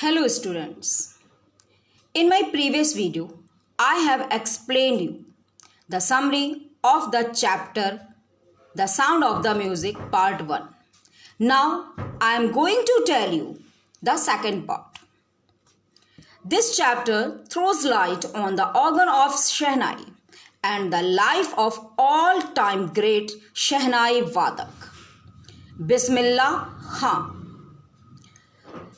Hello students. In my previous video, I have explained you the summary of the chapter The Sound of the Music Part 1. Now I am going to tell you the second part. This chapter throws light on the organ of Shehnai and the life of all-time great Shehnai Vadak, Bismillah Khan.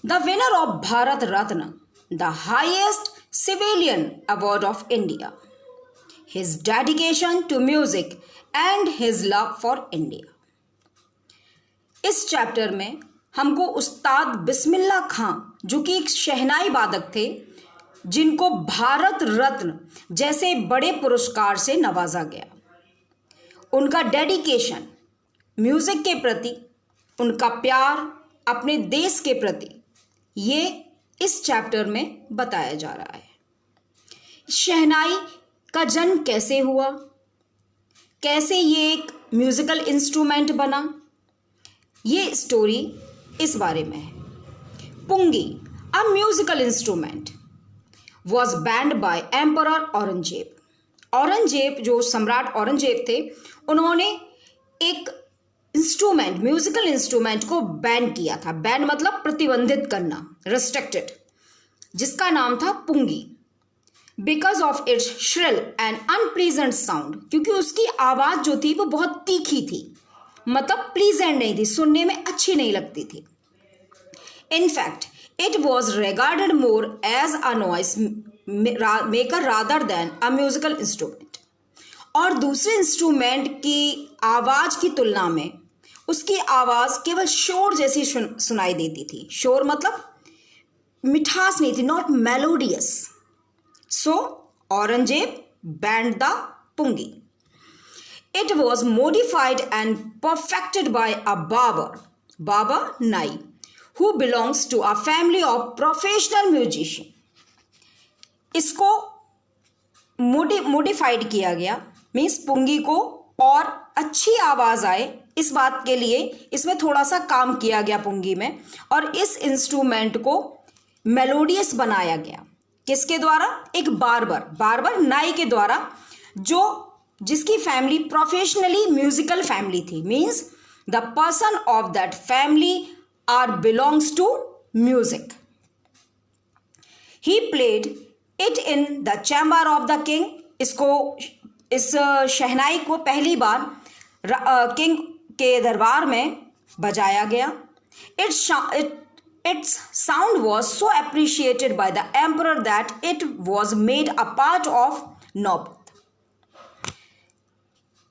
The winner of Bharat Ratna, the highest civilian award of India. His dedication to music and his love for India. इस chapter में हमको उस्ताद बिस्मिल्लाह खां जो कि एक शहनाई वादक थे, जिनको भारत रत्न जैसे बड़े पुरस्कार से नवाजा गया, उनका डेडिकेशन म्यूजिक के प्रति, उनका प्यार अपने देश के प्रति, ये इस चैप्टर में बताया जा रहा है। शहनाई का जन्म कैसे हुआ, कैसे ये एक म्यूजिकल इंस्ट्रूमेंट बना, ये स्टोरी इस बारे में है। Pungi, a musical instrument, was banned by emperor Aurangzeb. Aurangzeb, जो सम्राट औरंगजेब थे, उन्होंने एक इंस्ट्रूमेंट, म्यूजिकल इंस्ट्रूमेंट को बैन किया था। बैन मतलब प्रतिबंधित करना, रिस्ट्रिक्टेड, जिसका नाम था pungi. Because of its shrill and unpleasant sound, क्योंकि उसकी आवाज जो थी वो बहुत तीखी थी, मतलब प्लीजेंट नहीं थी, सुनने में अच्छी नहीं लगती थी। In fact it was regarded more as a noise maker rather than a musical instrument. और दूसरे इंस्ट्रूमेंट की आवाज की तुलना में उसकी आवाज केवल शोर जैसी सुनाई देती थी। शोर मतलब मिठास नहीं थी, not melodious. So Aurangzeb banned the pungi. It was modified and perfected by a बाबा नाई, who belongs to a family of professional musician. इसको मोडिफाइड किया गया, मीन्स पुंगी को और अच्छी आवाज आए, इस बात के लिए इसमें थोड़ा सा काम किया गया पुंगी में, और इस इंस्ट्रूमेंट को मेलोडियस बनाया गया। किसके द्वारा? एक बार्बर नाई के द्वारा, जिसकी फैमिली प्रोफेशनली म्यूजिकल फैमिली थी। Means the person of that family are belongs to music. He played it in the chamber of the king. इस शहनाई को पहली बार किंग के दरबार में बजाया गया। Its sound was so appreciated by the emperor that it was made a part of नौबत।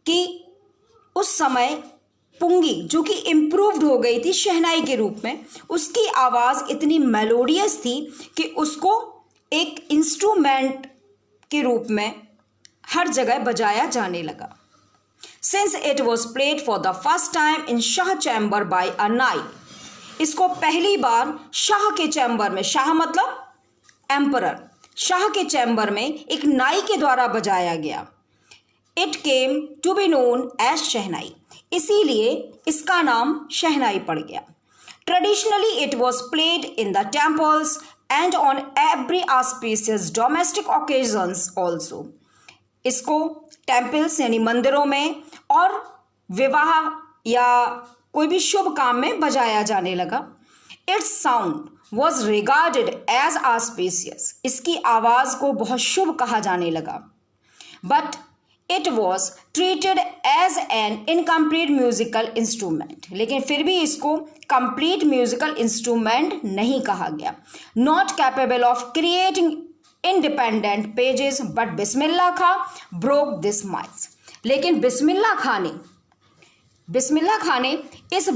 कि उस समय पुंगी जो कि इम्प्रूव्ड हो गई थी शहनाई के रूप में, उसकी आवाज इतनी मेलोडियस थी कि उसको एक इंस्ट्रूमेंट के रूप में हर जगह बजाया जाने लगा। Since it was played for the first time in Shah chamber by a नाई, इसको पहली बार शाह के चैम्बर में, शाह मतलब एम्परर, शाह के चैम्बर में एक नाई के द्वारा बजाया गया। It came to be known as शहनाई, इसीलिए इसका नाम शहनाई पड़ गया। Traditionally it was played in the temples and on every auspicious domestic occasions also। इसको टेम्पल्स यानी मंदिरों में और विवाह या कोई भी शुभ काम में बजाया जाने लगा। Its sound was regarded as auspicious, इसकी आवाज को बहुत शुभ कहा जाने लगा। But it was treated as an incomplete musical instrument, लेकिन फिर भी इसको कंप्लीट म्यूजिकल इंस्ट्रूमेंट नहीं कहा गया। Not capable of creating independent pages, but Bismillah Khan broke this myths. लेकिन बिस्मिल्लाह खां ने इस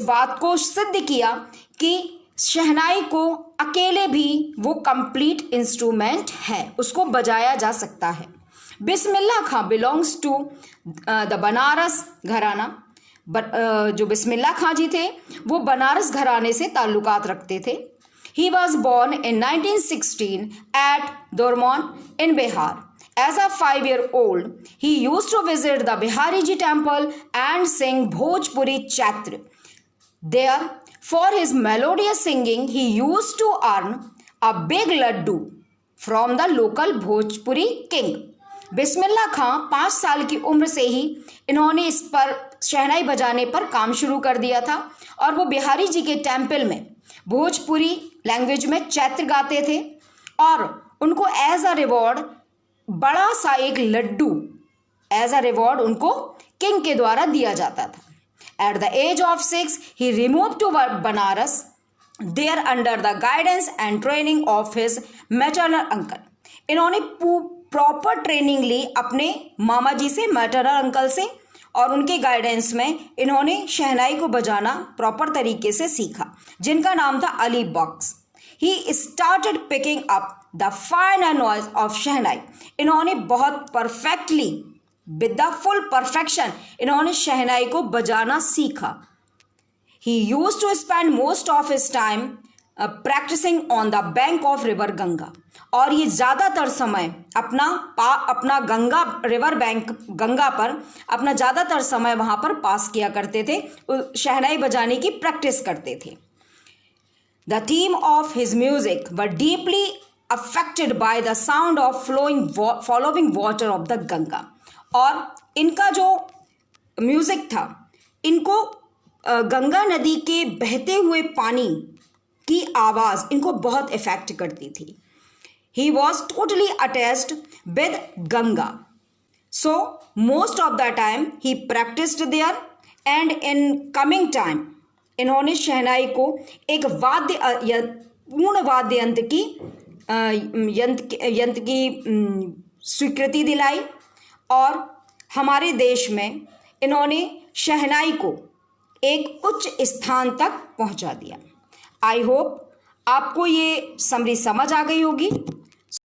बात को सिद्ध किया कि शहनाई को अकेले भी वो कंप्लीट इंस्ट्रूमेंट है, उसको बजाया जा सकता है। बिस्मिल्लाह खां बिलोंग्स टू द बनारस घराना। जो बिस्मिल्लाह खां जी थे वो बनारस घराने से ताल्लुकात रखते थे। He was born in 1916 at Dormon in Bihar. As a 5-year-old, he used to visit the Bihariji temple and sing Bhojpuri Chatra. There, For his melodious singing, he used to earn a big laddu from the local Bhojpuri king. बिस्मिल्लाह खां 5 साल की उम्र से ही इन्होंने इस पर शहनाई बजाने पर काम शुरू कर दिया था और वो बिहारी जी के टेम्पल में भोजपुरी लैंग्वेज में चैत्र गाते थे और उनको एज अ रिवॉर्ड बड़ा सा एक लड्डू एज अ रिवॉर्ड उनको किंग के द्वारा दिया जाता था. At the age of 6, he removed to Banaras, there under the guidance and training of his maternal uncle. इन्होंने प्रॉपर ट्रेनिंग ली अपने मामा जी से, मैटरनल अंकल से, और उनके गाइडेंस में इन्होंने शहनाई को बजाना प्रॉपर तरीके से सीखा, जिनका नाम था अली बख्श. He started picking up the finer noise of shehnai. इन्होंने बहुत perfectly with the full perfection इन्होंने शहनाई को बजाना सीखा. He use to spend most of his time practicing on the bank of river Ganga. और ये ज़्यादातर समय अपना गंगा रिवर बैंक गंगा पर अपना ज़्यादातर समय वहाँ पर पास किया करते थे, शहनाई बजाने की प्रैक्टिस करते थे. The theme of his music were deeply affected by the sound of following water of the Ganga. और इनका जो म्यूजिक था, इनको गंगा नदी के बहते हुए पानी की आवाज़ इनको बहुत इफेक्ट करती थी. He was totally attached with Ganga, so most of the time he practised there. And in coming time इन्होंने शहनाई को एक पूर्ण वाद्य यंत्र की स्वीकृति दिलाई और हमारे देश में इन्होंने शहनाई को एक उच्च स्थान तक पहुंचा दिया. आई होप आपको ये समरी समझ आ गई होगी.